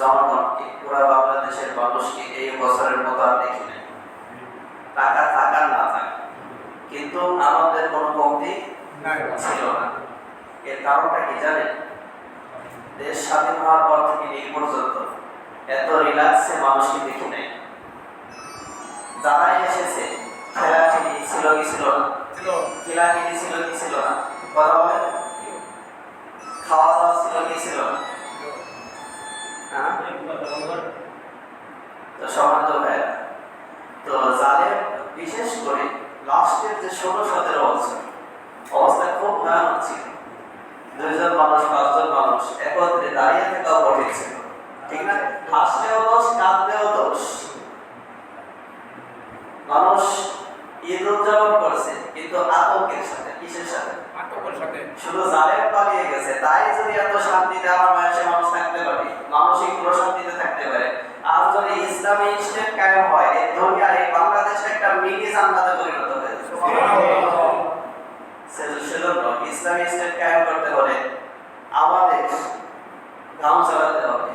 জনগণকে, পুরা বাংলাদেশের মানুষকে এই বছরের মতো আর দেখি নাই। টাকা থাকা না থাকা, কিন্তু আমাদের কোনো কমতি ছিল না। এর কারণটা কি জানেন? দেশ স্বাধীন হওয়ার পর থেকে এই পর্যন্ত এত রিল্যাক্সে মানুষকে দেখি নাই। যারাই এসেছে খেলাখেলি ছিল কি ছিল না? খেলাখেলি ছিল কি ছিল না? কথা বলেন। খাওয়া দাওয়া ছিল কি ছিল না? তো সমান্ত ভাইরা, তো যাদের বিশেষ করে লাস্টের যে 16-17 বছর অবস্থা খুব ভয়ানক ছিল। 2 জন মানুষ 5 জন মানুষ একত্রে দাঁড়িয়ে থাকাও কঠিন ছিল, ঠিক না? হাসলেও দোষ, কাঁদলেও দোষ। মানুষ ঈদ উদযাপন করছে কিন্তু আতঙ্কের সাথে। কিসের সাথে? আতঙ্কের সাথে। শুধু জালেম পালিয়ে গেছে তাই যদি এত শান্তিতে আমার বয়সে মানুষ থাকতে পারে, মানসিক প্রশান্তিতে থাকতে পারে, আর যদি ইসলামী স্টেট কায়েম হয়, এই দুনিয়া, এই বাংলাদেশ একটা মিনি জান্নাতে পরিণত হবে। সেজন্য ইসলামী স্টেট কায়েম করতে হলে আমাদের গাঁও চালাতে হবে,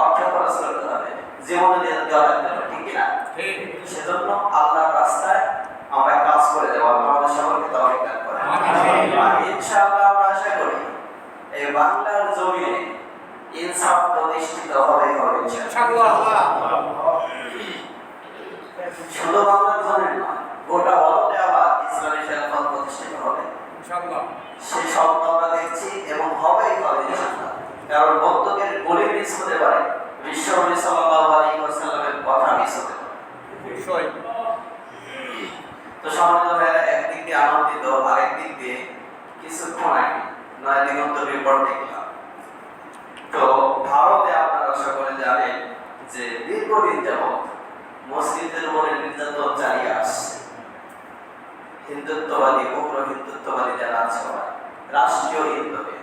অর্থ খরচ করতে হবে, জীবনে দেওয়া লাগতে হবে, ঠিক কিনা? সেজন্য আল্লাহর রাস্তায় আমরা কাজ করে দেব। আল্লাহ আমাদের সকলকে তৌফিক দান করেন। ইনশাআল্লাহ আমরা আশা করি এই বাংলার জমিনে ইনসাফ প্রতিষ্ঠিত হবে ইনশাআল্লাহ। শুধু বাংলার জমিনে নয়, গোটা ভারতে আবার ইসলামী খেলাফত প্রতিষ্ঠিত হবে ইনশাআল্লাহ। সেই স্বপ্ন আমরা দেখছি এবং হবেই হবে ইনশাআল্লাহ। কারণ বক্তব্যের গলি মিস হতে পারে, বিশ্বনবী সাল্লাল্লাহু আলাইহি ওয়াসাল্লামের কথা মিস হতে পারে। তো সম্মানিত ভাইরা, একদিক দিয়ে আনন্দিত, আরেক দিক দিয়ে কিছুক্ষণ আগে নয় দিগন্ত রিপোর্ট দেখলাম। তো ভারতে আপনারা সকলে জানেন যে দীর্ঘদিন যাবৎ মসজিদের উপরে নির্যাতন চালিয়ে আসছে হিন্দুত্ববাদী, উগ্র হিন্দুত্ববাদী যারা আছে রাষ্ট্রীয়ভাবে।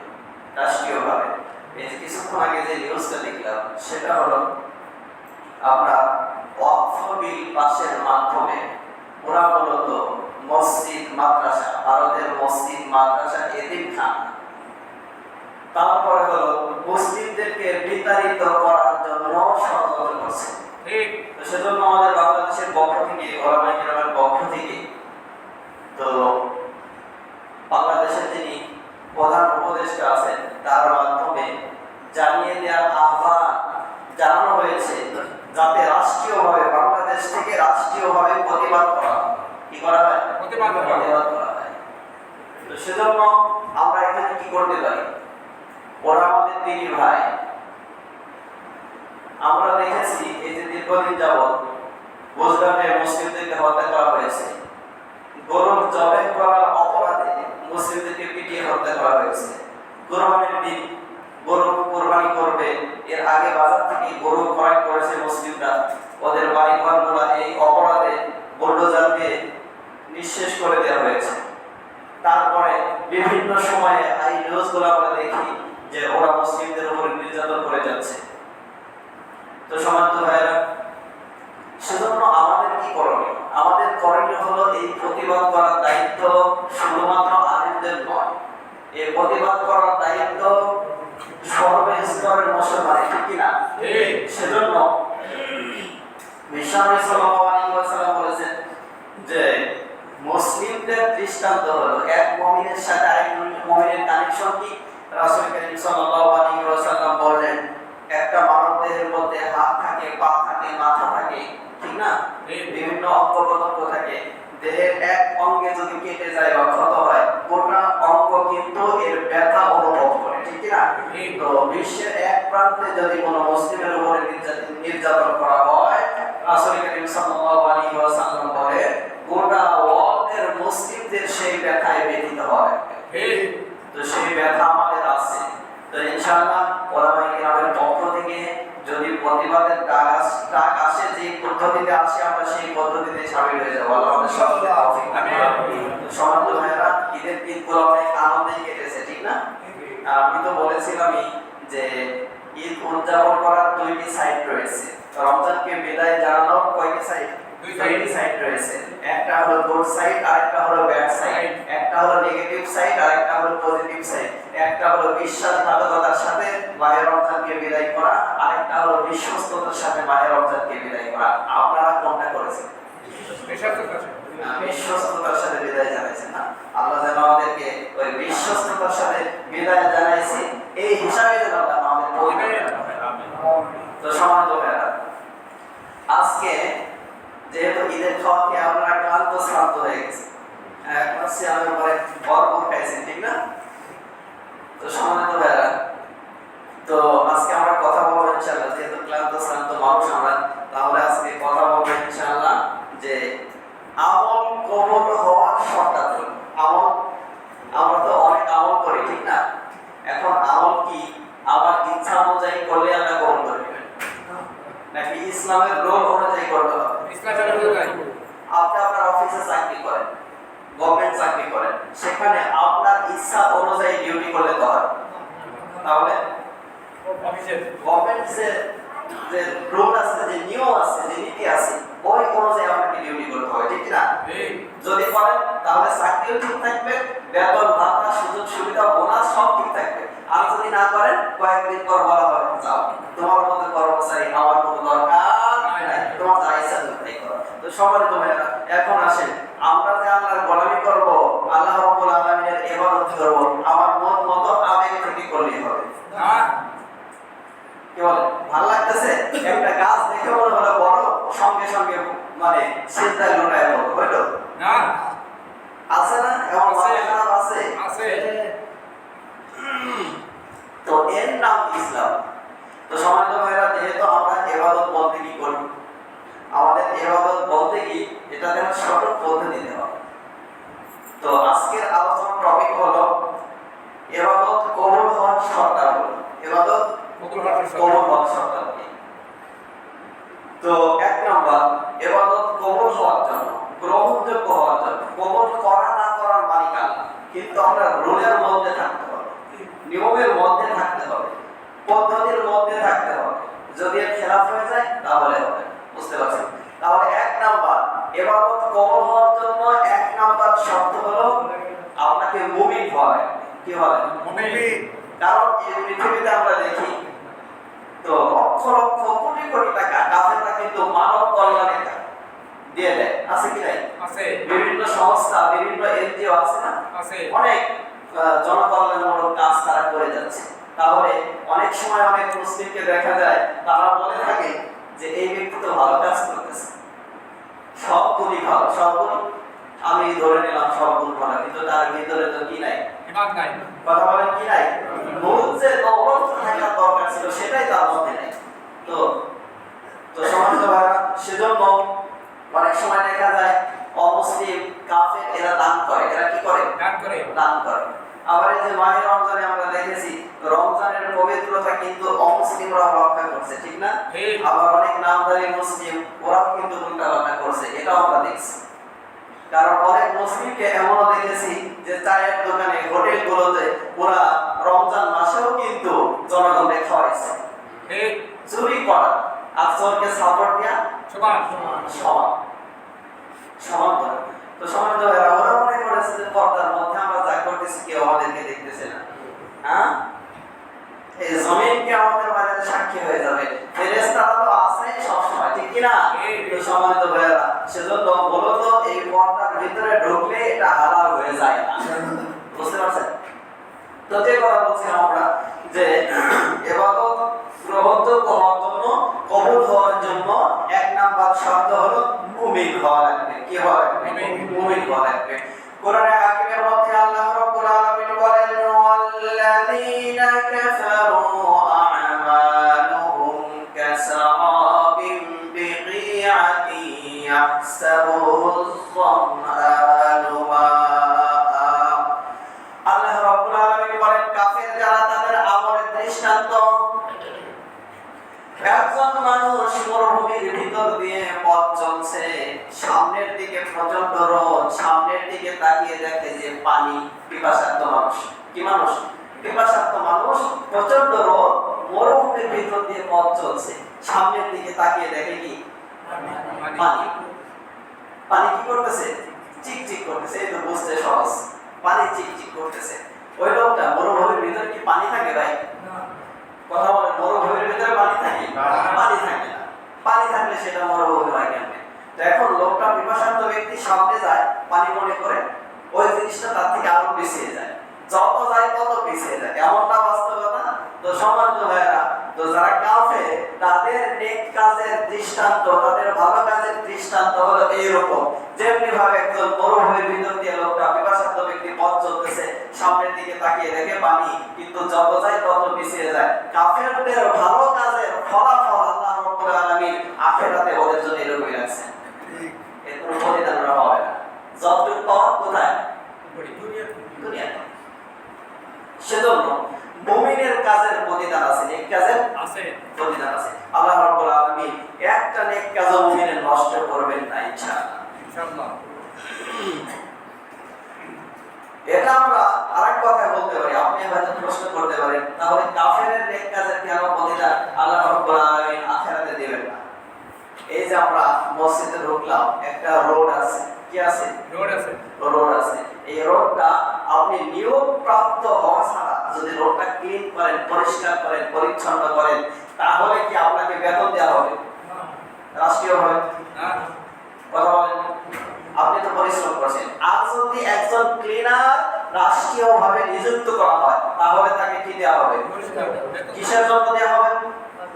এই যে কিছুক্ষণ আগে যে নিউজটা দেখলাম সেটা হলো আপনার ওয়াকফ বিল পাশের মাধ্যমে ওরা মূলত মসজিদ মাদ্রাসা, ভারতের মসজিদ মাদ্রাসা এতিমখানা, তারপরে হলো মুসলিমদেরকে বিতাড়িত করার জন্য ষড়যন্ত্র করছে। তো সেজন্য আমাদের বাংলাদেশের পক্ষ থেকে, ওলামায়ে কেরামের পক্ষ থেকে, তো বাংলাদেশের যিনি প্রধান উপদেষ্টা আছেন তার মাধ্যমে জানিয়ে দেওয়ার আহ্বান জানানো হয়েছে যাতে রাষ্ট্রীয়ভাবে বাংলাদেশ থেকে রাষ্ট্রীয়ভাবে প্রতিবাদ করা হয়। কি করা হয়? প্রতিবাদ করা হয়। তো সেজন্য আমরা এখানে কি করতে পারি? ওরা আমাদের দিনী ভাই। আমরা দেখেছি এই যে দীর্ঘদিন যাবৎ গুজরাটে মুসলিমদেরকে হত্যা করা হয়েছে, গরুর জবাই করার অপরাধে মুসলিমদেরকে পিটিয়ে হত্যা করা হয়েছে। কুরবানির দিন গরু কুরবানি করবে, এর আগে বাজার থেকে গরু ক্রয় করেছে মুসলিমরা, ওদের বাড়িঘরগুলো এই অপরাধে বুলডোজার দিয়ে নিঃশেষ করে দেওয়া হয়েছে। তারপরে বিভিন্ন সময়ে এই নিউজগুলো আমরা দেখি যে ওরা মুসলিমদের উপর নির্যাতন করে যাচ্ছে। তো সম্মানিত ভাইরা, সেজন্য আমাদের কি করণীয়? আমাদের করণীয় হলো এই প্রতিবাদ করার দায়িত্ব শুধুমাত্র আলেমদের নয়, এই প্রতিবাদ করার দায়িত্ব সর্বস্তরের মুসলমানের, ঠিক কিনা? সেজন্য বিশ্বনবী সাল্লাল্লাহু আলাইহি ওয়াসাল্লাম বলেছেন যে মুসলিমদের দৃষ্টান্ত হলো এক মুমিনের সাথে আরেক মুমিনের কানেকশন কি? রাসূল করিম সাল্লাল্লাহু আলাইহি ওয়াসাল্লাম বললেন একটা মানবদেহের মধ্যে হাত থাকে, পা থাকে, মাথা থাকে, ঠিক না? বিভিন্ন অঙ্গ প্রত্যঙ্গ থাকে। দেহের এক অঙ্গে যদি কেটে যায় বা ক্ষত হয়, গোটা অঙ্গ কিন্তু এর ব্যথা অনুভব করে, ঠিক না? তো বিশ্বের এক প্রান্তে যদি কোনো মুসলিমের উপরে নির্যাতন করা হয়, রাসূল করিম সাল্লাল্লাহু আলাইহি ওয়াসাল্লাম বলেন গোটা ওয়ার্ল্ডের মুসলিমদের সেই ব্যথায় ব্যথিত হয়। তো সেই ব্যথা আমাদের আছে। তো ইনশাআল্লাহ ওলামায়ে কেরামের পক্ষ থেকে যদি প্রতিবাদের ডাক আসে, যে পদ্ধতিতে আসে আমরা সেই পদ্ধতিতে শামিল হয়ে যাব। আল্লাহ আমাদের সকলকে তৌফিক দান করুন। সম্মানিত ভাইরা, ঈদের দিনগুলো অনেক আনন্দেই কেটেছে, ঠিক না? আর আমি তো বলেছিলামই যে ঈদ উদযাপন করার 2টি সাইড রয়েছে। রমজানকে বিদায় জানানোর কয়টি সাইড? 2টি সাইড রয়েছে। একটা হলো গুড সাইড আর একটা হলো ব্যাড সাইড। একটা হলো নেগেটিভ সাইড আর একটা হলো পজিটিভ সাইড। একটা হলো বিশ্বাসঘাতকতার সাথে মাহে রমজানকে বিদায় করা, আর আরেকটা হলো বিশ্বস্ততার সাথে মাহে রমজানকে বিদায় করা। আপনারা কোনটা করেছেন? বিশ্বস্ততার সাথে বিদায় জানাইছেন না? আল্লাহ যেন আমাদেরকে ওই বিশ্বস্ততার সাথে বিদায় জানাইছি এই হিসাবে যেন আল্লাহ আমাদের তো সম্মানিত ভাইরা, আজকে যেহেতু ঈদের খাওয়া খেয়ে আপনারা ক্লান্ত শ্রান্ত হয়ে গেছে, এখন সিয়ামের পরে ভরপুর খাইছেন, ঠিক না? তো সম্মানিত ভাইরা, তো আজকে আমরা কথা বলবো ইনশাআল্লাহ, যেহেতু ক্লান্ত শ্রান্ত মানুষ আমরা, তাহলে আজকে কথা বলবো ইনশাআল্লাহ যে আমল কবুল হওয়ার শর্তাবলী। আমল, আমরা তো অনেক আমল করি, ঠিক না? এখন আমল কি আমার ইচ্ছা অনুযায়ী করলে আল্লাহ কবুল করবেন, নাকি ইসলামের রোল অনুযায়ী করতে হবে? আপনি আপনার অফিসে চাকরি করেন, গভর্নমেন্ট চাকরি করেন, সেখানে আপনার ইচ্ছা অনুযায়ী ডিউটি করলে তো হয়। তাহলে গভর্নমেন্ট যে রুল আছে, যে নিয়ম আছে, যে নীতি আছে, ওই অনুযায়ী আপনাকে ডিউটি করতে হবে, ঠিক না? যদি করেন তাহলে চাকরিও ঠিক থাকবে, বেতন ভাতা সুযোগ সুবিধা বোনাস সব ঠিক থাকবে। আর যদি না করেন, কয়েকদিন পর বলা হবে যাও, তোমার মতো কর্মচারী আমার কোনো দরকার নাই, তোমার যা ইচ্ছা তুমি তাই করো। তো সম্মানিত ভাইরা, এখন আসেন আমরা যে আল্লাহর গোলামি করব, আল্লাহ রাব্বুল আলামিনের ইবাদত করব, আমার মন মতো আবেগ থেকে করলেই হবে না? কি বলে? ভালো লাগতেছে? একটা গাছ দেখে মনে হলো বড়, সঙ্গে সঙ্গে মানে চিন্তায় লুটায় বড় হইলো না? আছে না এমন খারাপ? আছে, আছে। তো এর নাম ইসলাম। তো সম্মানিত ভাইরা, যেহেতু আমরা ইবাদত বলতে কি করি, আমাদের ইবাদত বলতে কি এটাতে সঠিক পদ্ধতিতে হবে। তো আজকের আলোচনার টপিক হলো ইবাদত কবুল হওয়ার শর্তাবলী। ইবাদত কবুল হওয়ার শর্তাবলী। তো এক নাম্বার, ইবাদত কবুল হওয়ার জন্য, গ্রহণযোগ্য হওয়ার জন্য, কবুল করা না করার মালিক আল্লাহ, কিন্তু আমরা রুলের মধ্যে থাকতে হবে, নিয়মের মধ্যে থাকতে হবে, পদ্ধতির মধ্যে থাকতে হবে। যদি এর খেলাফ হয়ে যায় তাহলে হবে। বুঝতে পারছেন? তাহলে এক নাম্বার, ইবাদত কবুল হওয়ার জন্য এক নাম্বার শর্ত হলো আপনাকে মুমিন হওয়া লাগবে। কি হওয়া লাগবে? মুমিন। কারণ এই পৃথিবীতে আমরা দেখি তো লক্ষ লক্ষ কোটি কোটি টাকা কাফেররা কিন্তু মানব কল্যাণে দিয়ে দেয়, আছে কি নাই? আছে। বিভিন্ন সংস্থা, বিভিন্ন এনজিও আছে না? আছে। অনেক জনকল্যাণমূলক কাজ তারা করে যাচ্ছে। তাহলে অনেক সময় অনেক মুসলিমকে দেখা যায় তারা বলে থাকে যে এই ব্যক্তি তো ভালো কাজ করতেছে, সব গুণই ভালো, সব গুণ আমি ধরে নিলাম সব গুণ ভালো, কিন্তু তার ভিতরে তো কি নাই? ঈমান নাই। কথা বলেন কি নাই? মূল যে দৌলত থাকার দরকার ছিল সেটাই তার মধ্যে নাই। তো তো সম্মানিত ভাইরা, সেজন্য অনেক সময় দেখা যায় অমুসলিম কাফের এরা দান করে। এরা কি করে? দান করে। দান করে। আবার এই যে মাহে রমজানে আমরা দেখেছি রমজানের পবিত্রতা কিন্তু অমুসলিমরা রক্ষা করছে, ঠিক না? আবার অনেক নামধারী মুসলিম ওরাও কিন্তু উল্টাপাল্টা করছে, এটাও আমরা দেখছি। কারণ অনেক মুসলিমকে এমনও দেখেছি যে চায়ের দোকানে, হোটেলগুলোতে ওরা রমজান মাসেও কিন্তু জনগণকে খাওয়াইছে। চুরি করা আর চোরকে সাপোর্ট দেয়া সমান সমান সমান করে। তো সমান তো ওরা মনে করেছে যে পর্দার মধ্যে আমরা যা করতেছি কেউ আমাদেরকে দেখতেছে না। হ্যাঁ, এই জমিনকে আমাদের মাঝে সাক্ষী হয়ে যাবে, ফেরেশতারা তো আছে সব সময়, ঠিক কি না? তো সম্মানিত ভাইরা, সেজন্য মূলত এই পর্দার ভিতরে ঢুকলে এটা হালাল হয়ে যায় না। বুঝতে পারছেন? তো যে কথা বলছিলাম আমরা যে ইবাদত গ্রহণযোগ্য হওয়ার জন্য, কবুল হওয়ার জন্য এক নাম্বার শর্ত হলো মুমিন হওয়া লাগবে। কি হওয়া লাগবে? মুমিন হওয়া লাগবে। কোরআনে হাকিমের মধ্যে আল্লাহ রাব্বুল আলামিন বলেন, ওয়াল্লাযীনা কাফারু আ'মালুহুম কাসারাবিন বিগিআতিন ইয়াহসাবুহু আয-যামআনু মাআ। আল্লাহ রাব্বুল আলামিন বলেন, কাফের যারা তাদের আমলের দৃষ্টান্ত, একজন মানুষ মরুভূমির ভিতর দিয়ে পথ চলছে, সামনের দিকে প্রচন্ড রোদ, সামনের দিকে তাকিয়ে দেখে যে পানি, পিপাসার্ত মানুষ। কি মানুষ? পিপাসার্ত মানুষ, প্রচন্ড রোদ, মরুভূমির ভিতর দিয়ে পথ চলছে, সামনের দিকে তাকিয়ে দেখে কি? পানি। পানি কি করতেছে? চিকচিক করতেছে। এই তো বুঝতে সহজ, পানি চিকচিক করতেছে। ওই লোকটা মরুভূমির ভিতরে কি পানি থাকে ভাই? কথা বলে, মরুভূমির ভিতরে পানি থাকে? পানি থাকে না। পানি থাকলে সেটা মরুভূমি হয় কেমনে? তো এখন লোকটা পিপাসার্ত ব্যক্তি সামনে যায় পানি মনে করে, ওই জিনিসটা তার থেকে আরো পিছিয়ে যায়, যত যায় তত পিছিয়ে যায়। এমনটা বাস্তবতা। তো সম্মানিত ভাইয়েরা, তো যারা কাফের তাদের নেক কাজের দৃষ্টান্ত, তাদের ভালো কাজের দৃষ্টান্ত হলো এইরকম। যেমনি ভাবে একজন মরুভূমির ভিতর দিয়ে লোকটা পিপাসার্ত ব্যক্তি পথ চলতেছে, সামনের দিকে তাকিয়ে দেখে পানি, কিন্তু যত যায় তত পিছিয়ে যায়। কাফেরদের ভালো কাজের ফলাফল আল্লাহ রাব্বুল আলামিন আখিরাতে ওদের জন্য এরকমই রাখছেন। এর কোনো প্রতিদান ওরা পাবে না। যতটুকু পাওয়ার কোথায়? দুনিয়াতে। সেজন্য মুমিনের কাজের প্রতিদান আছে, নেক কাজের প্রতিদান আছে। আল্লাহ রাব্বুল আলামিন একটা নেক কাজ মুমিনের নষ্ট করবেন না ইনশাআল্লাহ। এটা আমরা আরেক কথা বলতে পারি। আপনি হয়তো প্রশ্ন করতে পারেন, তাহলে কাফেরের নেক কাজের কেন প্রতিদান আল্লাহ রাব্বুল আলামিন আখিরাতে দিবেন না? এই যে আমরা মসজিদে ঢুকলাম, একটা রোড আছে, কি আছে? রোড আছে। এই রোডটা আপনি নিয়োগ প্রাপ্ত হওয়া ছাড়া যদি রোডটা ক্লিন করেন, পরিষ্কার করেন, পরিচ্ছন্ন করেন, তাহলে কি আপনাকে বেতন দেওয়া হবে? রাষ্ট্রীয় হবে না। কথা বলেন, আপনি তো পরিশ্রম করছেন। আর যদি একজন ক্লিনার রাষ্ট্রীয়ভাবে নিযুক্ত করা হয়, তাহলে তাকে কি দেওয়া হবে? কিসের জন্য দেওয়া হবে?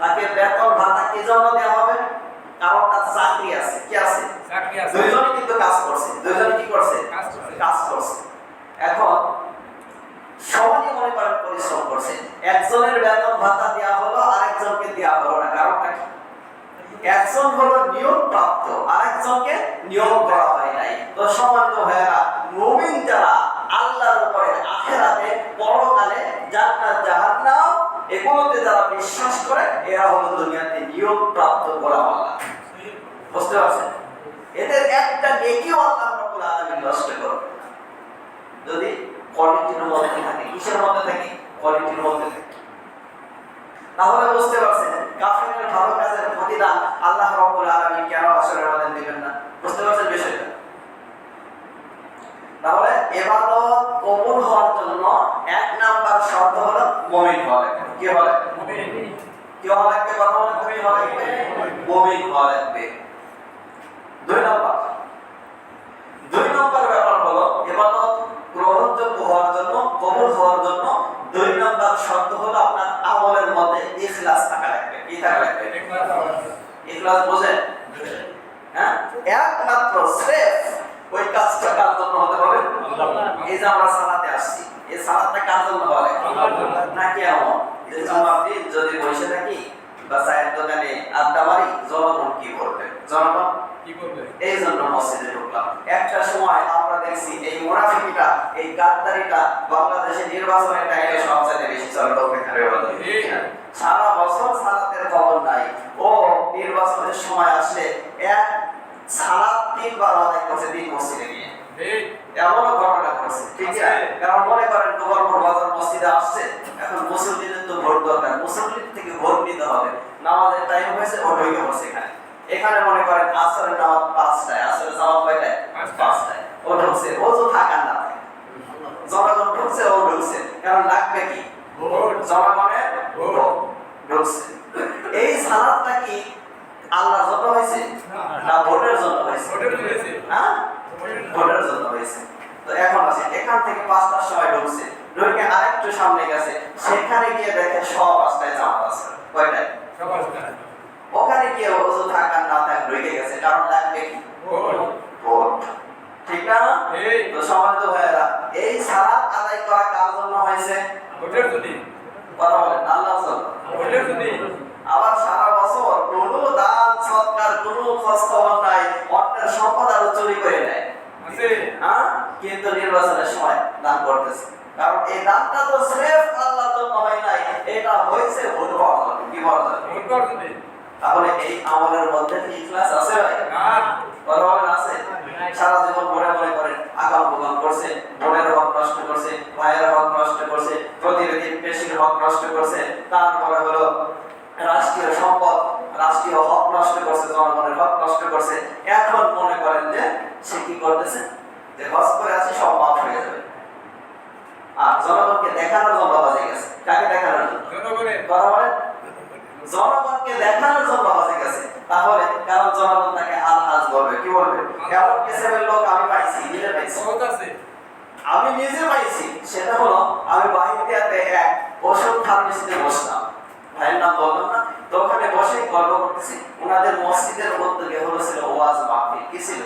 তাকে বেতন ভাতা কি জন্য দেওয়া হবে? কারণ তার চাকরি আছে। কি আছে? দুইজনই কিন্তু কাজ করছে। দুইজনই কি করছে? কাজ করছে। এখন সবাই মনে করেন পরিশ্রম করছে, একজনের বেতন ভাতা দেওয়া হলো, আরেকজনকে দেওয়া হলো না। কারণটা কি? একজন হলো নিয়োগ প্রাপ্ত, আরেকজনকে নিয়োগ করা হয় নাই। তো সম্মানিত ভাইয়েরা, মুমিন যারা আল্লাহর উপরে, আখিরাতে, পরকালে, জান্নাত জাহান্নাম এগুলোতে যারা বিশ্বাস করে, এরা হলো দুনিয়াতে নিয়োগ প্রাপ্ত গোলাম আল্লাহ। বুঝতে পারছেন? এদের একটা নেকিও আল্লাহ রাব্বুল আলামিন নষ্ট করবে না, যদি কোয়ালিটির মধ্যে থাকে। কিসের মধ্যে থাকে? কোয়ালিটির মধ্যে থাকে। তাহলে বুঝতে পারছেন কাফেরের ভালো কাজের প্রতিদান আল্লাহ রাব্বুল আলামিন কেন হাসরের ময়দানে দিবেন না? বুঝতে পারছেন বিষয়টা? তাহলে ইবাদত কবুল হওয়ার জন্য এক নাম্বার শর্ত হলো মুমিন হওয়া লাগবে। কি হওয়া লাগবে? কি হওয়া লাগবে? কথা বলেন, তুমি হওয়া লাগবে, মুমিন হওয়া লাগবে। দুই নম্বর ব্যাপার হলো ইবাদত গ্রহণযোগ্য হওয়ার জন্য, কবুল হওয়ার জন্য দুই নম্বর শর্ত হলো আপনার আমলের মধ্যে ইখলাস থাকা লাগবে। কি থাকা লাগবে? ইখলাস বোঝেন? হ্যাঁ, একমাত্র স্রেফ ওই কাজটা কার জন্য হতে হবে? এই যে আমরা সালাতে আসছি, এই সালাতটা কার জন্য হবে? নাকি এমন যে জমাতে যদি বসে থাকি বা চায়ের দোকানে আড্ডা মারি, জনগণ কি করবে? জনগণ কি করবে? এই জন্য মসজিদে ঢুকলাম। একটা সময় আমরা দেখছি এই মুনাফিকিটা, এই গাদ্দারিটা বাংলাদেশে নির্বাচনের টাইমে সবচেয়ে বেশি চলে। সারা বছর সালাতের খবর নাই, ও নির্বাচনের সময় আসলে এক সালাত 3 বার আদায় করছে 3 মসজিদে গিয়ে। এমনও ঘটনা ঘটছে, ঠিক আছে? কারণ মনে করেন গোপালপুর বাজার মসজিদে আসছে, এখন মুসল্লিদের তো ভোট দরকার, মুসল্লির থেকে ভোট নিতে হবে। নামাজের টাইম হয়েছে, ও ঢুকে পড়ছে এখানে। এখানে মনে করেন আসরের নামাজ 5টায়, আসরের জামাত কয়টায়? 5টায়। ও ঢুকছে, ও তো থাকার না থাকে, জনগণ ঢুকছে, ও ঢুকছে। কারণ লাগবে কি? ভোট। জনগণের ভোট। ঢুকছে। এই সালাতটা কি আল্লাহর জন্য হয়েছে না ভোটের জন্য হয়েছে? হ্যাঁ, ভোটের জন্য হয়েছে। তো এখন আছে, এখান থেকে 5টার সময় ঢুকছে, ঢুকে আরেকটু সামনে গেছে, সেখানে গিয়ে দেখে সব 5টায় জামাত আছে। কয়টায়? সব 5টায়। ওখানে গিয়ে ওযু থাক আর না থাক ঢুকে গেছে, কারণ লাগবে কি? ভোট। ঠিক না? তো সম্মানিত ভাইয়েরা, এই সালাত আদায় করা কার জন্য হয়েছে? ভোটের জন্য। কথা বলেন, আল্লাহর জন্য। ভোটের জন্য। আবার সারা বছর কোনো দান সৎকার, কোনো খোঁজ খবর নাই, অন্যের সম্পদ আরো চুরি করে নেয়, হ্যাঁ, কিন্তু নির্বাচনের সময় দান করতেছে। কারণ এই দানটা তো স্রেফ আল্লাহর জন্য হয় নাই, এটা হয়েছে ভোট হওয়ার জন্য। কি হওয়ার জন্য? ভোট হওয়ার জন্য। তাহলে এই আমলের মধ্যে কি ইখলাস আছে ভাই? কথা বলেন, আছে? সারা জীবন মনে করেন আকাম প্রদান করছে, বোনের হক নষ্ট করছে, ভাইয়ের হক নষ্ট করছে, প্রতিবেদীর পেশির হক নষ্ট করছে, তারপরে হলো রাষ্ট্রীয় সম্পদ, রাষ্ট্রীয় হক নষ্ট করছে, জনগণের হক নষ্ট করছে। এখন মনে করেন যে সে কি করতেছে, যে হজ করে আছে সব মাফ হয়ে যাবে। আর জনগণকে দেখানোর জন্য বাজে গেছে। কাকে দেখানোর জন্য? জনগণের। কথা বলেন, জনগণকে দেখানোর জন্য হজে গেছে, তাহলে কারণ জনগণ তাকে আলহাজ বলবে, কি বলবে? এমন কিসিমের লোক আমি পাইছি, নিজে পাইছি, আমি নিজে পাইছি। সেটা হলো আমি বাহিনীতে এক ওষুধ ফার্মেসিতে বসলাম, ভাইয়ের নাম বললাম না, তো ওখানে বসে গল্প করতেছি। ওনাদের মসজিদের উদ্যোগে হয়েছিল ওয়াজ মাহফিল, কি ছিল?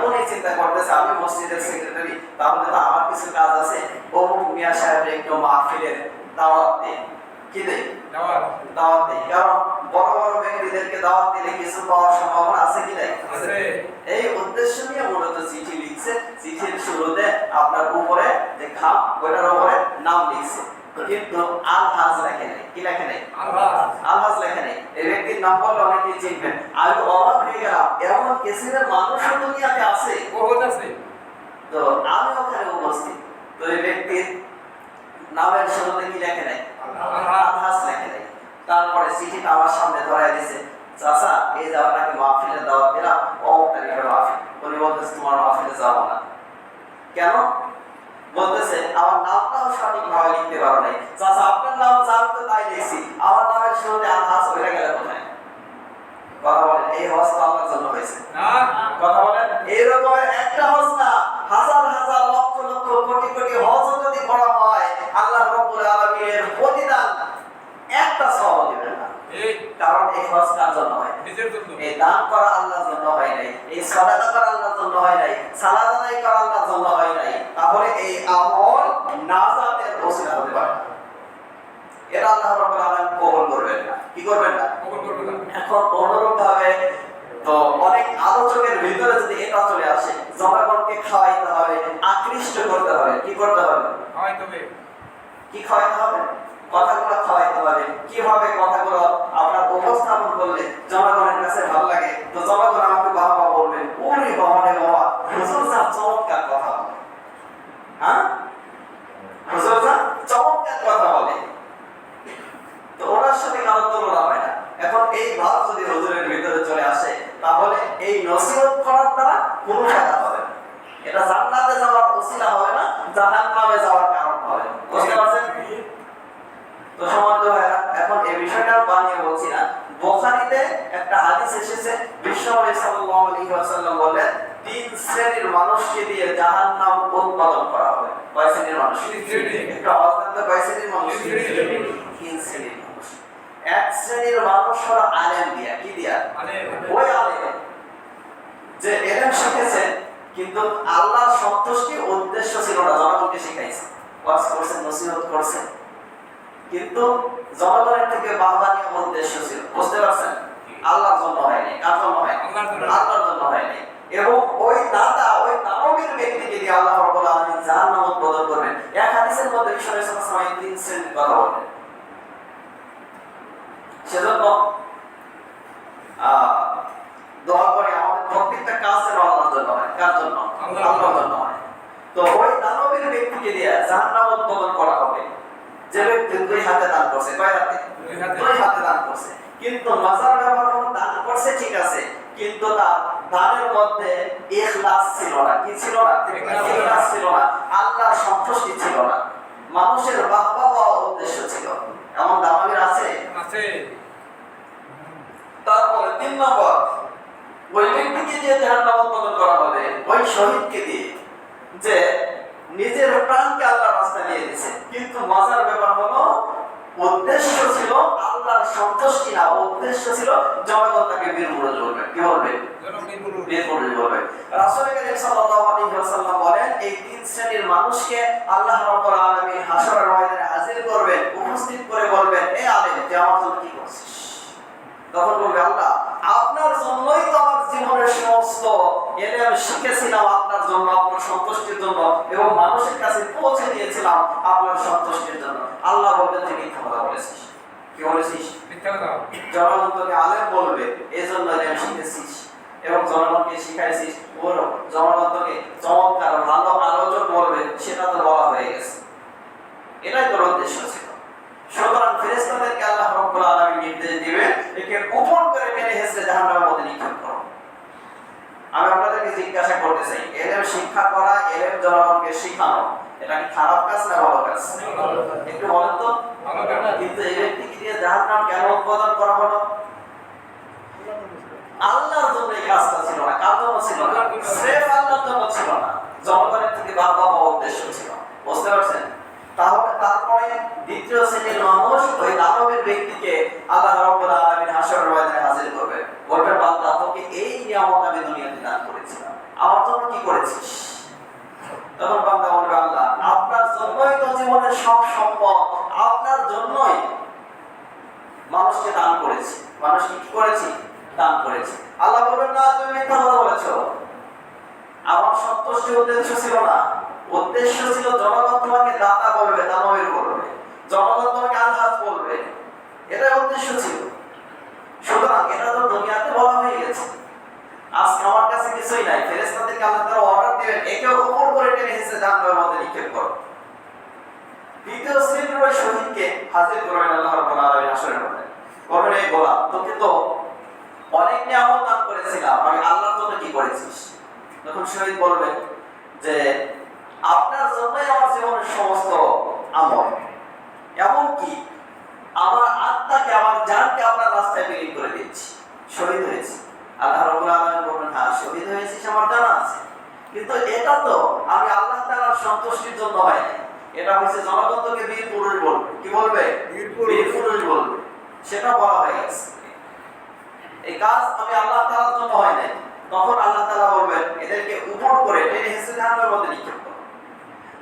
উনি চিন্তা করতেছে আমি মসজিদের সেক্রেটারি, তাহলে তো আমার কিছু কাজ আছে, অমুক মিয়া সাহেবের একটু মাহফিলের দাওয়াত দিই, কি দেই? দাওয়াত দেই। কারণ বড় বড় ব্যক্তিদেরকে দাওয়াত দিলে কিছু পাওয়ার সম্ভাবনা আছে কি নাই? এই উদ্দেশ্য নিয়ে মূলত চিঠি লিখছে। চিঠির শুরুতে আপনার উপরে যে খাম ওইটার উপরে নাম লিখছে, কিন্তু আলহাজ লেখে নাই। কি লেখে নাই? আলহাজ লেখে নাই। এই ব্যক্তির নাম বললে অনেকেই চিনবেন। আমি অবাক হয়ে গেলাম, এমন কিসিমের মানুষ দুনিয়াতে আছে, বহুত আছে। তো আমি ওখানে উপস্থিত। তো এই ব্যক্তির নামের শুরুতে কি লেখে নাই? আলহাজ লেখে নাই। তারপরে চিঠিটা আমার সামনে ধরাই দিয়েছে, চাচা এই যে আপনাকে মাহফিলে দাওয়াত দিলাম, অমুক তারিখের মাহফিল। উনি বলতেছে তোমার মাহফিলে যাবো না। কেন? বলতেছে আমার নামটাও সঠিকভাবে লিখতে পারো নাই। চাচা আপনার নাম জানতো তাই লিখছি, আমার নামের শুরুতে আলহাজ হয়ে গেল কোথায়? কথা বলেন, এই হজ তো আল্লাহর জন্য হয়েছে না? কথা বলেন, এরকম একটা হজ না, হাজার হাজার লক্ষ লক্ষ কোটি কোটি হজ যদি করা হয়, আল্লাহ রাব্বুল আলামিনের প্রতিদান একটা সওয়াব দিবেন না। কারণ এই হজ কার জন্য হয়? নিজের জন্য। এই দান করা আল্লাহর জন্য হয় নাই, এই সাদাকা করা আল্লাহর জন্য হয় নাই, সালাত আদায় করা আল্লাহর জন্য হয় নাই, তাহলে এই আমল নাজাতের ওসিলা হতে পারে না। এটা আল্লাহ রাব্বুল আলামিন কবুল করবেন না। কি করবেন না? কবুল করবেন না। এখন অনুরূপ ভাবে তো অনেক আলোচকের ভিতরে যদি এটা চলে আসে, জনগণকে খাওয়াইতে হবে, আকৃষ্ট করতে হবে, কি করতে হবে? খাওয়াইতে হবে। কি খাওয়াইতে হবে? কথাগুলো খাওয়াইতে হবে। কিভাবে কথাগুলো আপনার উপস্থাপন করলে জনগণের কাছে ভালো লাগে, তো জনগণ আমাকে বাবা বলবেন, ওরে বাবা রে বাবা, হুজুর সাহেব চমৎকার কথা বলে। হ্যাঁ, হুজুর সাহেব চমৎকার কথা বলে, তো ওনার সাথে কারো তুলনা হয় না। এখন এই ভাব যদি হুজুরের ভিতরে চলে আসে, তাহলে এই নসিহত করার দ্বারা কোনো ফায়দা হবে না। এটা জান্নাতে যাওয়ার ওসিলা হবে না, জাহান্নামে যাওয়ার কারণ হবে। বুঝতে পারছেন? তো সম্মানিত ভাইরা, এখন এই বিষয়টা বানিয়ে বলছি না। বুখারীতে একটা হাদিস এসেছে, বিশ্বনবী সাল্লাল্লাহু আলাইহি ওয়াসাল্লাম বলেন, তিন শ্রেণীর মানুষকে দিয়ে জাহান্নাম উৎপাদন করা হবে। কয় শ্রেণীর মানুষ? একটা অজান্ত কয় শ্রেণীর মানুষ? তিন শ্রেণীর মানুষ। এক শ্রেণীর মানুষ হলো আলেম দিয়া, কি দিয়া? ওই আলেম যে ইলম শিখেছে, কিন্তু আল্লাহর সন্তুষ্টির উদ্দেশ্য ছিল না, জনগণকে শিখাইছে, ওয়াজ করছে, নসিহত করছে, কিন্তু জনগণের থেকে বাহবানিয়া উদ্দেশ্য ছিল। বুঝতে পারছেন? আল্লাহর জন্য হয়নি। কার জন্য হয়? আল্লাহর জন্য হয়নি। এবং ওই দাতা, ওই দানবীর ব্যক্তিকে দিয়ে আল্লাহ রাব্বুল আলামিন জাহান্নাম উৎপাদন করবেন। এক হাদিসের মধ্যে বিশ্বনবী সাল্লাল্লাহু আলাইহি ওয়াসাল্লাম তিন শ্রেণীর কথা বলেন। সেজন্য দোয়া করে আমাদের প্রত্যেকটা কাজ যেন আল্লাহর জন্য হয়। কার জন্য? আল্লাহর জন্য হয়। তো ওই দানবীর ব্যক্তিকে দিয়ে জাহান্নাম উৎপাদন করা হবে। যে ব্যক্তি দুই হাতে দান করছে, কয় হাতে? দুই হাতে দান করছে, কিন্তু মাজার ব্যবহার করে দান করছে, ঠিক আছে, কিন্তু তার দানের মধ্যে ইখলাস ছিল না। কি ছিল না? ইখলাস ছিল না, আল্লাহর সন্তুষ্টি ছিল না, মানুষের বাহবা পাওয়ার উদ্দেশ্য ছিল। এমন দানবীর আছে? আছে। তারপরে তিন নম্বর, ওই ব্যক্তিকে দিয়ে জাহান্নাম উৎপাদন করা হবে, ওই শহীদকে দিয়ে, যে নিজের প্রাণকে আল্লাহর রাস্তায় দিয়ে দিয়েছে, কিন্তু মজার ব্যাপার হলো উদ্দেশ্য ছিল আল্লাহর সন্তুষ্টি না, উদ্দেশ্য ছিল জনগণ তাকে বীরপুরুষ বলবে। কি বলবে? বীরপুরুষ বলবে। রাসূল কারীম সাল্লাল্লাহু আলাইহি ওয়াসাল্লাম বলেন, এই তিন শ্রেণীর মানুষকে আল্লাহ রাব্বুল আলামিন হাশরের ময়দানে হাজির করবেন, উপস্থিত করে বলবেন, এ আলেম, তুই আমার জন্য কি করছিস? তখন বলবে, আল্লাহ আপনার জন্যই তো আমার জীবনের সমস্ত ইলম শিখেছিলাম, আপনার জন্য, আপনার সন্তুষ্টির জন্য, এবং মানুষের কাছে পৌঁছে দিয়েছিলাম আপনার সন্তুষ্টির জন্য। আল্লাহ বলবেন, তুই মিথ্যা কথা বলেছিস। কি বলেছিস? মিথ্যা কথা। জনগণ তোকে আলেম বলবে, এজন্য ইলম শিখেছিস এবং জনগণকে শিখাইছিস। ওর জনগণ তোকে চমৎকার ভালো আলোচক বলবে, সেটা তো বলা হয়ে গেছে। এটাই তোর উদ্দেশ্য ছিল। সুতরাং ফেরেশতাদেরকে আল্লাহ রাব্বুল আলামিন নির্দেশ দিবেন, একে গোপন করে টেনে হেসড়ে জাহান্নামের মধ্যে নিক্ষেপ করো। আমি আপনাদেরকে জিজ্ঞাসা করতে চাই, ইলম শিক্ষা করা, ইলম জনগণকে শেখানো, এটা কি খারাপ কাজ না ভালো কাজ? একটু বলেন তো। কিন্তু এই ব্যক্তিকে দিয়ে জাহান্নাম কেন উৎপাদন করা হলো? আল্লাহর জন্য এই কাজটা ছিল না। কার জন্য ছিল না? স্রেফ আল্লাহর জন্য ছিল না, জনগণের থেকে বাবা উদ্দেশ্য ছিল। বুঝতে পারছেন? তাহলে তারপরে দ্বিতীয় শ্রেণীর মানুষ ওই দানবের ব্যক্তিকে আল্লাহ রাব্বুল আলামিন হাশরের ময়দানে হাজির করবে, বলবে বান্দা তোকে এই নিয়ামত আমি দুনিয়াতে দান করেছিলাম, আমার জন্য কি করেছিস? তখন বান্দা বলবে আল্লাহ আপনার জন্যই তো জীবনের সব সম্পদ, আপনার জন্যই মানুষকে দান করেছি। মানুষকে কি করেছি? দান করেছি। আল্লাহ বলবেন না তুমি মিথ্যা কথা বলেছো, আমার সন্তুষ্টির উদ্দেশ্য ছিল না, উদ্দেশ্য ছিল জনগণ তোমাকে দাতা বলবে, দানবীর বলবে, জনগণ তোমাকে আলহাজ বলবে, এটাই উদ্দেশ্য ছিল। সুতরাং এটা তো দুনিয়াতে বলা হয়ে গেছে। আজকে আমার কাছে কিছুই নাই, ফেরেশতাদেরকে আল্লাহ তাআলা অর্ডার দিবেন একে উপর করে টেনে হেসে জাহান্নামের মধ্যে নিক্ষেপ করো। দ্বিতীয় শ্রেণীর ওই শহীদকে হাজির করবেন আল্লাহ রাব্বুল আলামিন হাশরের মধ্যে, বলবেন এই গোলাম তোকে তো অনেক নিয়ামত দান করেছিলাম, আমি আল্লাহর জন্য কি করেছিস? তখন শহীদ বলবেন যে আপনার জন্যই আমার জীবনের সমস্ত আমল, এমনকি আমার আত্মাকে, আমার জানকে আপনার রাস্তায় বিলীন করে দিচ্ছি, শহীদ হয়েছি। আল্লাহ রাব্বুল আলামিন বলবেন হ্যাঁ শহীদ হয়েছিস আমার জানা আছে, কিন্তু এটা তো আমি আল্লাহ তাআলার সন্তুষ্টির জন্য হয় না, এটা হচ্ছে জনগণ তোকে বীর পুরুষ বলবে। কি বলবে? বীর পুরুষ বলবে, সেটা বলা হয়ে গেছে। এই কাজ আমি আল্লাহ তাআলার জন্য হয় না। তখন আল্লাহ তাআলা বলবেন এদেরকে উপর করে টেনে হেসে জাহান্নামের মধ্যে নিক্ষেপ করো।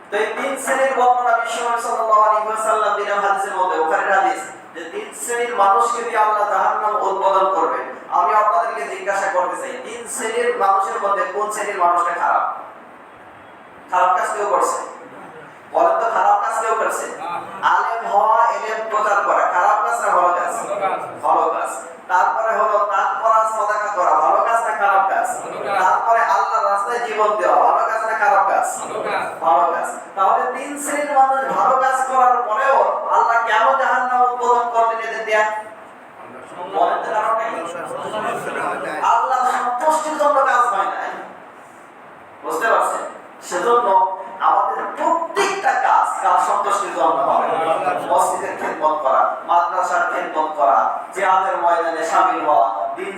তো এই তিন শ্রেণীর বর্ণনা বিশ্বনবী সাল্লাল্লাহু আলাইহি ওয়াসাল্লাম দিলেন হাদিসের মধ্যে, বুখারীর হাদিস, যে তিন শ্রেণীর মানুষকে দিয়ে আল্লাহ জাহান্নাম উৎপাদন করবে। আমি আপনাদেরকে জিজ্ঞাসা করতে চাই তিন শ্রেণীর মানুষের মধ্যে কোন শ্রেণীর মানুষটা খারাপ? খারাপ কাজ কেউ করছে? বলেন তো খারাপ কাজ কেউ করছে? আলেম হওয়া, ইলম প্রচার করা খারাপ কাজ না ভালো কাজ? ভালো কাজ। তারপরে হলো দান করা, সাদাকা করা ভালো কাজ না খারাপ কাজ? তারপরে আল্লাহর রাস্তায় জীবন দেওয়া ভালো কাজ না খারাপ কাজ? ভালো কাজ। তাহলে তিন শ্রেণীর মানুষ ভালো কাজ করার পরেও আল্লাহ কেন জাহান্নাম উৎপাদন করলেন এদের দেয়া? বলেন তো কারণ কি? আল্লাহর সন্তুষ্টির জন্য কাজ হয় নাই। বুঝতে পারছেন? সেজন্য আমাদের প্রত্যেকটা কাজ কার সন্তুষ্টির জন্য হবে? মসজিদের খেদমত করা, মাদ্রাসার খেদমত করা, জিহাদের ময়দানে শামিল হওয়া, দিন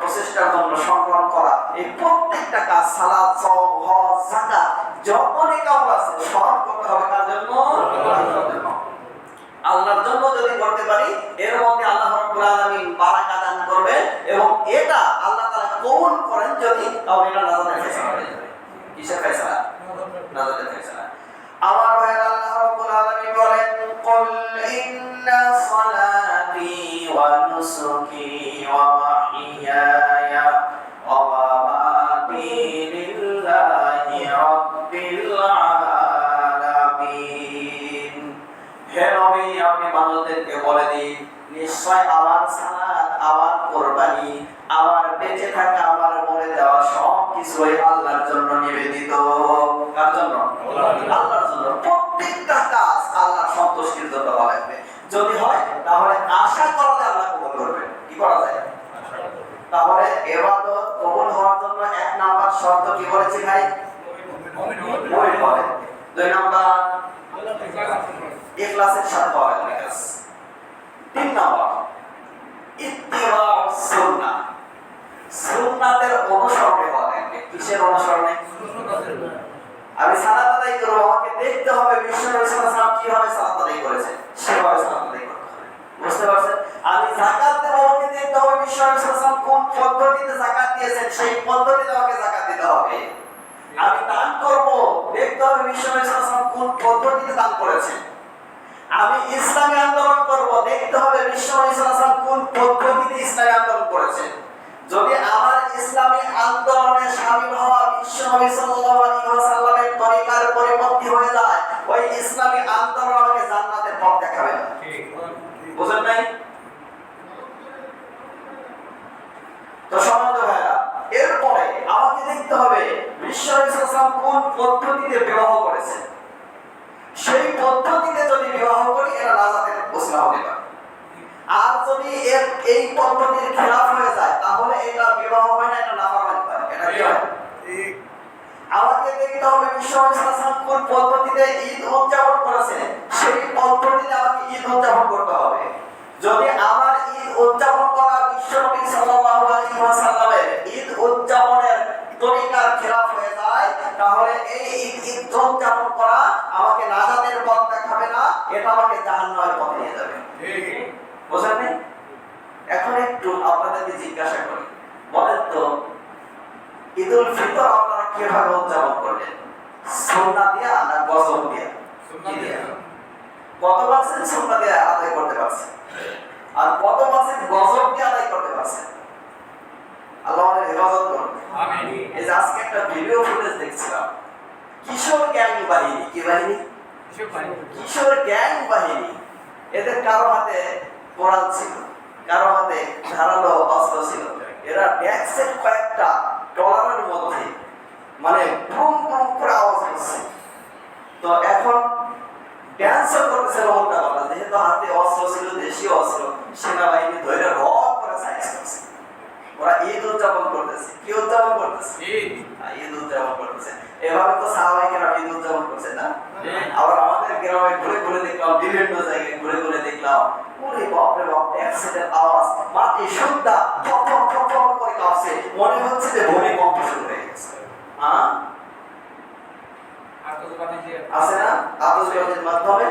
প্রচেষ্টার জন্য সংগ্রাম করা, এই প্রত্যেকটা কাজ সালাত, সওম, হজ, যাকাত যত নেকাম আছে সব করতে হবে কার জন্য? আল্লাহর জন্য যদি করতে পারি এর মধ্যে আল্লাহ রাব্বুল আলামিন বারাকা দান করবেন, এবং এটা আল্লাহ তাআলা কবুল করেন যদি, তাহলে এটা নাজাতের ফয়সালা হয়ে যাবে। কিসের ফয়সালা? নাজাতের ফয়সালা। আমার ভাইরা আল্লাহ রাব্বুল আলামিন বলেন কুল ইন্না সালাতি ওয়া নুসুকি ওয়া মাহইয়ায়া ওয়া মামাতি লিল্লাহি রাব্বিল আলামিন। হে নবী আপনি মানুষদেরকে বলে দিন নিশ্চয় আমার সালাত, আমার কুরবানি, আমার বেঁচে থাকা, আমার মরে যাওয়া সব কিছুই আল্লাহর জন্য নিবেদিত। কার জন্য? আল্লাহর জন্য। প্রত্যেকটা কাজ আল্লাহর সন্তুষ্টির জন্য লাগবে। যদি হয় তাহলে আশা করা যায় আল্লাহ কবুল করবেন। কি করা যায়? তাহলে ইবাদত কবুল হওয়ার জন্য এক নাম্বার শর্ত কি বলেছি ভাই? মুমিন হবে। দুই নাম্বার ইখলাসের সাথে হওয়া লাগবে কাজ। তিন নাম্বার ইত্তিবাউস সুন্নাহ, সুন্নাতের অনুসরণে হওয়া লাগবে। কিসের অনুসরণে? আমি সালাত আদায় করব, আমাকে দেখতে হবে বিশ্বনবী সাল্লাল্লাহু আলাইহি ওয়াসাল্লাম কিভাবে সালাত আদায় করেছেন, সেভাবে সালাত আদায় করতে হবে। বুঝতে পারছেন? আমি যাকাত দেব, আমাকে দেখতে হবে বিশ্বনবী সাল্লাল্লাহু আলাইহি ওয়াসাল্লাম কোন পদ্ধতিতে যাকাত দিয়েছেন, সেই পদ্ধতিতে আমাকে যাকাত দিতে হবে। আমি দান করব, দেখতে হবে বিশ্বনবী সাল্লাল্লাহু আলাইহি ওয়াসাল্লাম কোন পদ্ধতিতে দান করেছেন। আমি ইসলামী আন্দোলন করব, দেখতে হবে বিশ্বনবী সাল্লাল্লাহু আলাইহি ওয়াসাল্লাম কোন পদ্ধতিতে ইসলামী আন্দোলন করেছেন। যদি আমার ইসলামী আন্দোলনে শামিল হওয়া বিশ্বনবী সাল্লাল্লাহু আলাইহি ওয়াসাল্লামের তরিকার পরিপন্থী হয়ে যায়, ওই ইসলামী আন্দোলন আমাকে জান্নাতের পথ দেখাবে না। ঠিক বুঝেন নাই? তো সম্মানিত ভাইরা, এরপরে আমাকে দেখতে হবে বিশ্বনবী সাল্লাল্লাহু আলাইহি ওয়াসাল্লাম কোন পদ্ধতিতে বিবাহ করেছেন। সেই পদ্ধতিতে যদি বিবাহ করি এটা নাজাতের ওসিলা হতে পারে। আর যদি এই পদ্ধতির খেলাফ হয়ে যায় তাহলে এটা বিবাহ হয় না, এটা নাফরমানি হয়। এটা কি হয়? ঠিক। আমাকে দেখতে হবে বিশ্ব ইসলাম কোন পদ্ধতিতে ঈদ উদযাপন করেছেন, সেই পদ্ধতিতে আমাকে ঈদ উদযাপন করতে হবে। যদি আমার ঈদ উদযাপন করা বিশ্বনবী সাল্লাল্লাহু আলাইহি ওয়াসাল্লামের ঈদ উদযাপনের তরিকার খেলাফ হয়ে যায়, তাহলে এই ঈদ উদযাপন করা আমাকে নাজাতের পথ দেখাবে না, এটা আমাকে জাহান্নামের পথে নিয়ে যাবে। ঠিক বুঝলেন? এখন একটু আপনাদেরকে জিজ্ঞাসা করি, বলেন তো ঈদুল ফিতর আপনারা কিভাবে উদযাপন করলেন? সুন্নাহ দিয়া না গজব দিয়া? সুন্নাহ দিয়া। কত পার্সেন্ট সুন্নাহ দিয়া আদায় করতে পারছেন আর কত পার্সেন্ট গজব দিয়ে আদায় করতে পারছেন? আল্লাহ আমাদের হেফাজত করুন। আমিন। এই যে আজকে একটা ভিডিও ফুটেজ দেখছিলাম, কিশোর গ্যাং বাহিনী, কি বাহিনী? কিশোর গ্যাং বাহিনী। এদের কারো হাতে কোরআন ছিল, কারো হাতে ধারালো অস্ত্র ছিল। এরা ড্যাক্সের কয়েকটা ডলারের মধ্যে মানে ব্রুম ব্রুম করে আওয়াজ হচ্ছে। তো এখন ড্যান্সও করতেছে রোলটা বলা, যেহেতু হাতে অস্ত্র ছিল, দেশীয় অস্ত্র, সেনাবাহিনী ধরে রব করে সাইজ করছে। ওরা ঈদ উদযাপন করতেছে। কি উদযাপন করতেছে? ঈদ উদযাপন করতেছে। এভাবে তো সাহাবায়ে কেরাম ঈদ উদযাপন করছে না? আবার আমাদের গ্রামে ঘুরে ঘুরে দেখলাম, বিভিন্ন জায়গায় ঘুরে ঘুরে দেখলাম, ওরে বাপ রে বাপ, অ্যাক্সিডেন্ট আওয়াজ, মাটি শুদ্ধা থপ থপ থপ থপ করে কাঁপছে, মনে হচ্ছে যে ভূমিকম্প শুরু হয়ে গেছে। হ্যাঁ, আছে না? আতশবাজির মাধ্যমে,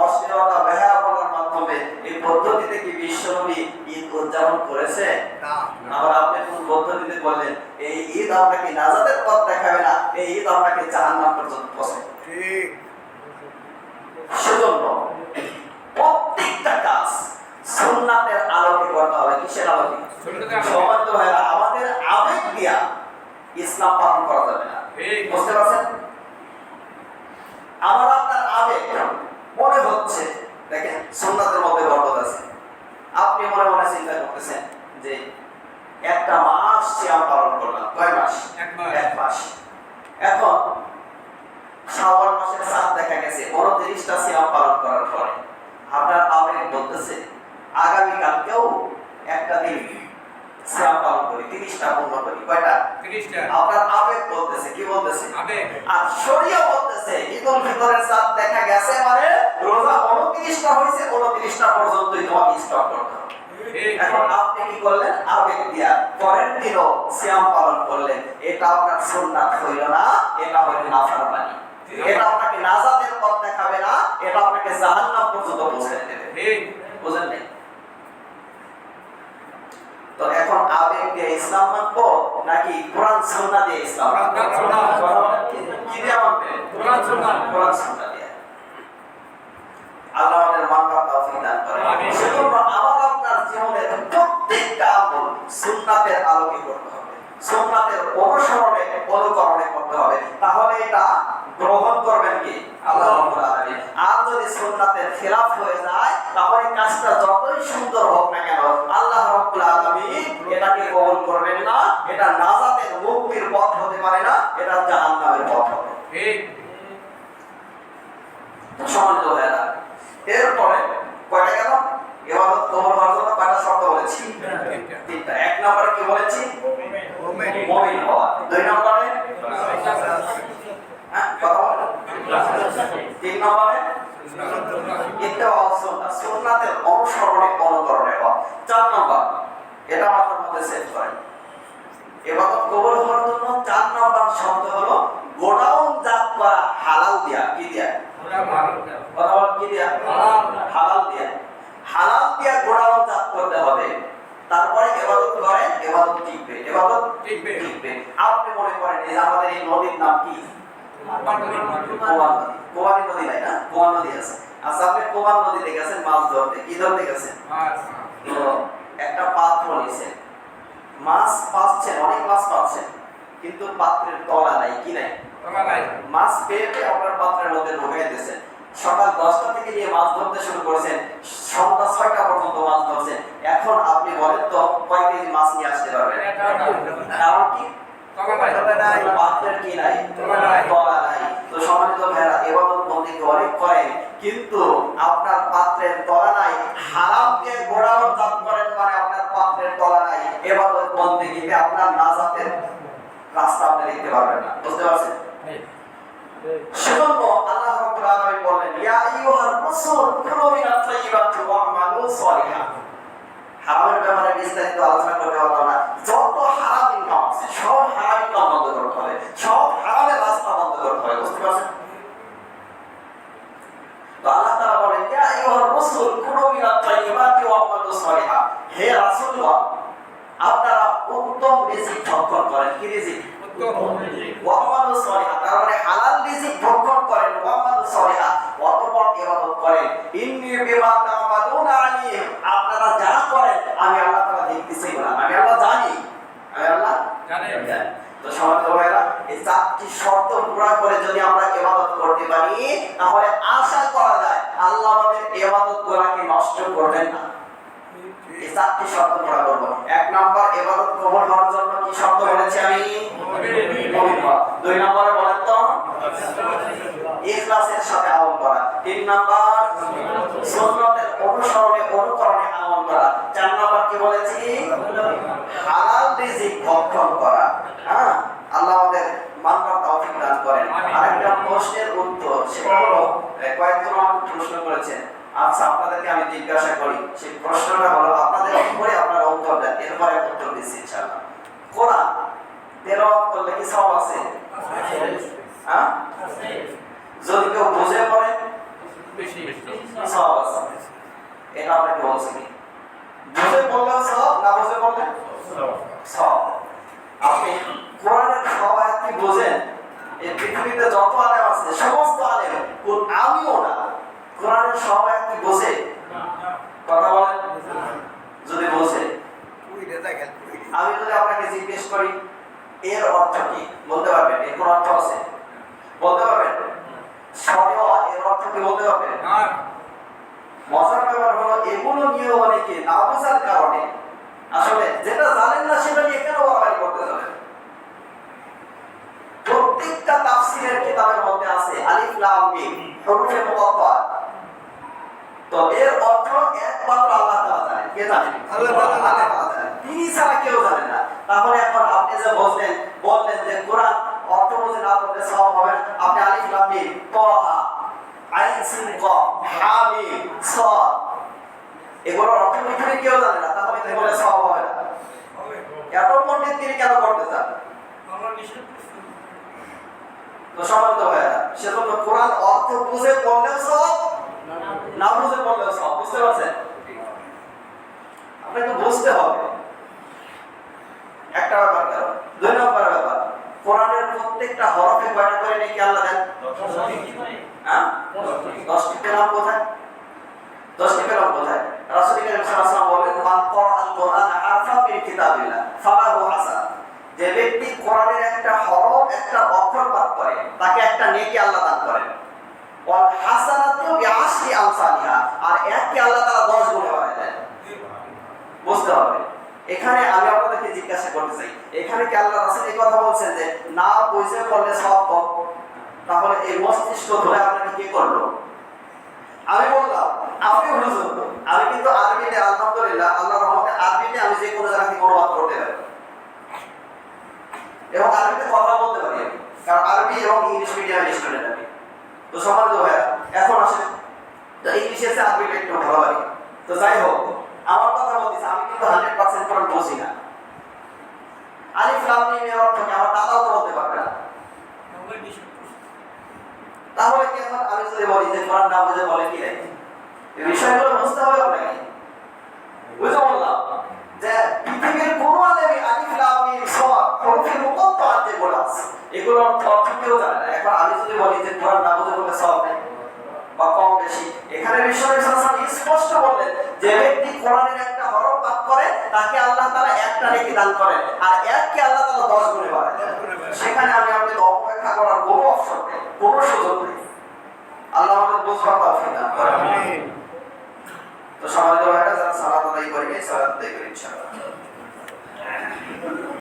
অশ্লীলতা বেহায়াপনার মাধ্যমে এই পদ্ধতিতে কি বিশ্বনবী ঈদ উদযাপন করেছে? না। আবার আপনি কোন পদ্ধতিতে বললেন এই ঈদ আপনাকে নাজাতের পথ দেখাবে না, এই ঈদ আপনাকে জাহান্নাম পর্যন্ত পৌঁছাবে? ঠিক। সেজন্য প্রত্যেকটা কাজ সুন্নাতের আলোকে করতে হবে। কিসের আলোকে? সম্মানিত ভাইরা, আমাদের আবেগ দিয়া ইসলাম পালন করা যাবে না। বুঝতে পারছেন? আমার আপনার আবেগ মনে হচ্ছে, দেখেন সুন্নাতের মধ্যে বরকত আছে। আপনি মনে মনে চিন্তা করতেছেন যে একটা মাস সিয়াম পালন করলাম। কয় মাস? এক মাস। এখন শাওয়াল মাসের চাঁদ দেখা গেছে, 29টা সিয়াম পালন করার পরে আপনার আবেগ বলতেছে আগামী কালকেও একটা দিন সিয়াম পালন করি, 30টা পূর্ণ করি। কয়টা? 30টা। আপনার আবেগ বলতেছে, কি বলতেছে? আবেগ। আর শরীয়ত বলতেছে ঈদুল ফিতরের চাঁদ দেখা গেছে মানে রোজা 29টা হইছে, 29টা পর্যন্তই তোমাকে স্টপ করতে হবে। এখন আপনি কি করলেন? আবেগ দিয়া পরের দিনও সিয়াম পালন করলেন। এটা আপনার সুন্নাত হইল না, এটা হইল নাফরমানি। এটা আপনাকে নাজাতের পথ দেখাবে না, এটা আপনাকে জাহান্নাম পর্যন্ত পৌঁছে দেবে। ঠিক বুঝেন নাই? তো এখন আবেগ দিয়ে ইসলাম মানবো নাকি কোরআন সুন্নাহ দিয়ে ইসলাম? কি দিয়ে মানবে? কোরআন সুন্নাহ দিয়ে। আল্লাহ আমাদের মানবার তৌফিক দান করেন। আমিন। সেজন্য আমার আপনার জীবনের প্রত্যেকটা আমল সুন্নাতের আলোকে করতে হবে, সুন্নাতের অনুসরণে অনুকরণে করতে হবে। তাহলে এটা গ্রহণ করবেন কি? আল্লাহ রাব্বুল আলামিন। আর যদি সুন্নাতের খেলাফ হয়ে যায়, তাহলে কাজটা যতই সুন্দর হোক না কেন, আল্লাহ রাব্বুল আলামিন এটাকে কবুল করবেন না। এটা নাজাতের মুক্তির পথ হতে পারে না, এটা জাহান্নামের পথ হবে। ঠিক। সম্মানিত ভাইরা, এরপরে কয়টা গেল? ইবাদত কবুল হওয়ার জন্য কয়টা শর্ত বলেছি? তিনটা। এক নম্বরে কি বলেছি? মুমিন হওয়া। দুই নম্বরে কথা বলেন। তিন নম্বরে ইত্তিবা সুন্নাহ, সুন্নাতের অনুসরণে অনুকরণে হওয়া। চার নম্বর, এটা মাথার মধ্যে সেট করেন, ইবাদত কবুল হওয়ার জন্য 4 নম্বর শর্ত হলো গোডাউন জাত করা হালাল দিয়া। কি দিয়া? কথা বল, কি দিয়া? হালাল দিয়া। হালাল দিয়া গোডাউন জাত করতে হবে। তারপরে ইবাদত করেন, ইবাদত টিকবে, ইবাদত টিকবে। আপনি মনে করেন এই আমাদের এই নদীর নাম কি? কোবানি নদী নাই না? কোবান নদী আছে। আচ্ছা, আপনি কোবান নদীতে গেছেন মাছ ধরতে, কি ধরতে গেছেন? তো একটা পাত্র নিছেন, মাছ পাচ্ছেন, অনেক মাছ পাচ্ছেন, কিন্তু পাত্রের তলা নাই। কি নাই? মাছ পেয়ে আপনার পাত্রের মধ্যে ঢুকিয়ে দিয়েছেন। সকাল 10টা থেকে নিয়ে মাছ ধরতে শুরু করেছেন, সন্ধ্যা 6টা পর্যন্ত মাছ ধরছেন। এখন আপনি বলেন তো কয় কেজি মাছ নিয়ে আসতে পারবেন? কারণ কি? পাত্রের কি নাই? তলা নাই। তো সম্মানিত ভাইরা, ইবাদত বন্দেগী অনেক করেন, কিন্তু আপনার পাত্রের তলা নাই। হারাম দিয়ে গোডাউন জাত করেন মানে আপনার পাত্রের তলা নাই। ইবাদত বন্দেগীতে আপনার নাজাতের রাস্তা আপনি দেখতে পারবেন না। বুঝতে পারছেন? সেজন্য আল্লাহ রাব্বুল আলামিন বলেন, ইয়া আইয়ুহার রাসূল কুলু মিনাত তাইয়্যিবাতি ওয়া'মালু সালিহান। হারামের ব্যাপারে বিস্তারিত আলোচনা করতে পারলাম না। যত হারাম ইনকাম আছে সব হারাম ইনকাম বন্ধ করতে হবে, সব হারামের রাস্তা বন্ধ করতে হবে। বুঝতে পারছেন? তো আল্লাহ তাআলা বলেন, ইয়া আইয়ুহার রাসূল কুলু মিনাত তাইয়্যিবাতি ওয়া'মালু সালিহান। হে রাসূলগণ, আপনারা উত্তম রিজিক ভক্ষণ করেন। কি রিজিক? উত্তম রিজিক। ওয়া'মালু সালিহান, তার মানে হালাল রিজিক ভক্ষণ করেন। ওয়া'মালু সালিহান, অতঃপর ইবাদত করেন। ইন্নী বিমা তা'মালুনা আলীম, আপনারা যা করেন আমি আল্লাহ তাআলা দেখতেছি না, আমি আল্লাহ জানি, আমি আল্লাহ জানি। তো সম্মানিত ভাইরা, এই চারটি শর্ত পুরা করে যদি আমরা ইবাদত করতে পারি তাহলে আশা করা যায় আল্লাহ আমাদের ইবাদতগুলোকে নষ্ট করবেন না। এই চারটি শর্ত পুরা করব। এক নাম্বার, ইবাদত কবুল হওয়ার জন্য কি শর্ত বলেছি আমি? মুমিন হওয়া। দুই নম্বরে বলেন তো ইখলাসের সাথে আমল করা। তিন নাম্বার, সুন্নতের অনুসরণে অনুকরণে আমল করা। চার নাম্বার কি বলেছি? হালাল রিজিক ভক্ষণ করা। হ্যাঁ, আল্লাহ আমাদের মানবার তৌফিক দান করেন। আরেকটা প্রশ্নের উত্তর, সেটা হলো কয়েকজন আমাকে প্রশ্ন করেছেন। আচ্ছা, আপনাদেরকে আমি জিজ্ঞাসা করি, সেই প্রশ্নটা হলো আপনাদের উপরে আপনারা উত্তর দেন, এরপরে উত্তর দিচ্ছি ইনশাআল্লাহ। কোরআন তেলাওয়াত করলে কি সওয়াব আছে? হ্যাঁ, যদি কেউ বুঝে পড়ে বেশি সওয়াব আছে। এটা আপনাকে বলছি কি, বুঝে পড়লেও সওয়াব, না বুঝে পড়লে সওয়াব। আপনি কোরআনের সব আয়াত কি বুঝেন? এই পৃথিবীতে যত আলেম আছে সমস্ত আলেম, আমিও না, কোরআনের সব আয়াত কি বোঝে? কথা বলেন। যদি বোঝে, আমি যদি আপনাকে জিজ্ঞেস করি এর অর্থ কি, বলতে পারবেন? এর কোন অর্থ আছে? বলতে পারবেন? শরিয়া এর অর্থ কি বলতে পারবেন? মজার ব্যাপার হলো এগুলো নিয়ে অনেকে না বোঝার কারণে আসলে যেটা জানেন না সেটা নিয়ে কেন বাড়াবাড়ি করতে যাবেন? প্রত্যেকটা তাফসীরের কিতাবের মধ্যে আছে আলিফ লাম মিম হুরুফে মুকাত্তাআ। তো এর অর্থ একমাত্র আল্লাহ তাআলা জানেন। কে জানেন? আল্লাহ তাআলা জানেন, তিনি ছাড়া কেউ জানে না। তাহলে এখন আপনি যে বললেন যে কোরআন অর্থ বুঝে না পড়লে সওয়াব হবে না, আপনি আলিফ লাম মিম তাহা আইন সিন কফ হা মিম সাদ এগুলোর অর্থ পৃথিবীর কেউ জানে না, তাহলে কি বলে সওয়াব হবে না? এত পণ্ডিত তিনি কেন করতে চান? তো সম্মানিত ভাইরা, সেজন্য কোরআন অর্থ বুঝে পড়লেও সওয়াব, না বুঝে পড়লেও সওয়াব। বুঝতে পারছেন? আপনাকে বুঝতে হবে একটা ব্যাপার। কারণ দুই নম্বর ব্যাপার, কোরআনের প্রত্যেকটা হরফে কয়টা করে নেকি আল্লাহ দেন? 10। 10টি পেলাম কোথায়? 10টি পেলাম কোথায়? রাসূল করিম সাল্লাল্লাহু আলাইহি ওয়াসাল্লাম বলেন, মান ক্বারাআল কুরআন হারফান মিন কিতাবিল্লাহ ফালাহু হাসান। যে ব্যক্তি কোরআনের একটা হরফ, একটা অক্ষর পাঠ করে, তাকে একটা নেকি আল্লাহ দান করেন। ওয়াল হাসানাতু বিআশরি আমসালিহা, আর একটি আল্লাহ তাআলা 10 গুণে বাড়ায় দেন। বুঝতে হবে। এখানে আমি আপনাদেরকে জিজ্ঞাসা করতে চাই, এখানে কি আল্লাহ রাসূল এই কথা বলছেন যে না বুঝে পড়লে সওয়াব কম? তাহলে এই মস্তিষ্ক ধরে আপনাকে কি করলো? আমি বললাম আপনি বুঝুন, আমি কিন্তু আরবিতে আলহামদুলিল্লাহ আল্লাহর রহমতে আরবিতে আমি যে কোনো জায়গা থেকে অনুবাদ করতে পারি এবং আরবিতে কথা বলতে পারি, কারণ আরবি এবং ইংলিশ মিডিয়ামের স্টুডেন্ট আমি। তো সম্মানিত ভাইয়া, এখন আসেন তো ইংলিশের চেয়ে আরবিটা একটু ভালো পারি। তো যাই হোক, আমার কথা বলতেছি, আমি কিন্তু 100% কোরআন বুঝি না। আলিফ লাম মিম এর অর্থ কি আমার দাদাও তো বলতে পারবে না। তাহলে কি এখন আমি যদি বলি যে কোরআন না বুঝে বলে কি রে? এই বিষয়গুলো বুঝতে হবে আপনাকে। বুঝতে বললাম যে পৃথিবীর কোন আলেমই আলিফ লাম মিম সাদ হরফে মুকাত্তাআ যেগুলো আছে এগুলোর অর্থ কেউ জানে না। এখন আমি যদি বলি যে কোরআন না বুঝে বলে সওয়াব নেই বা কম বেশি, এখানে বিশ্বনবী সাল্লাল্লাহু আলাইহি ওয়াসাল্লাম স্পষ্ট বললেন যে ব্যক্তি কোরআনের একটা হরফ পাঠ করে তাকে আল্লাহ তাআলা একটা নেকি দান করেন, আর এককে আল্লাহ তাআলা 10 গুণে বাড়ায় দেন। সেখানে আমি আপনাকে অপেক্ষা করার কোনো অপশন নেই, কোনো সুযোগ নেই। আল্লাহ আমাদের বুঝবার তৌফিক দান করেন। আমিন। তো সমাজ ভাইরা যারা সালাত আদায় করে, সালাত আদায় করে ইনশাআল্লাহ।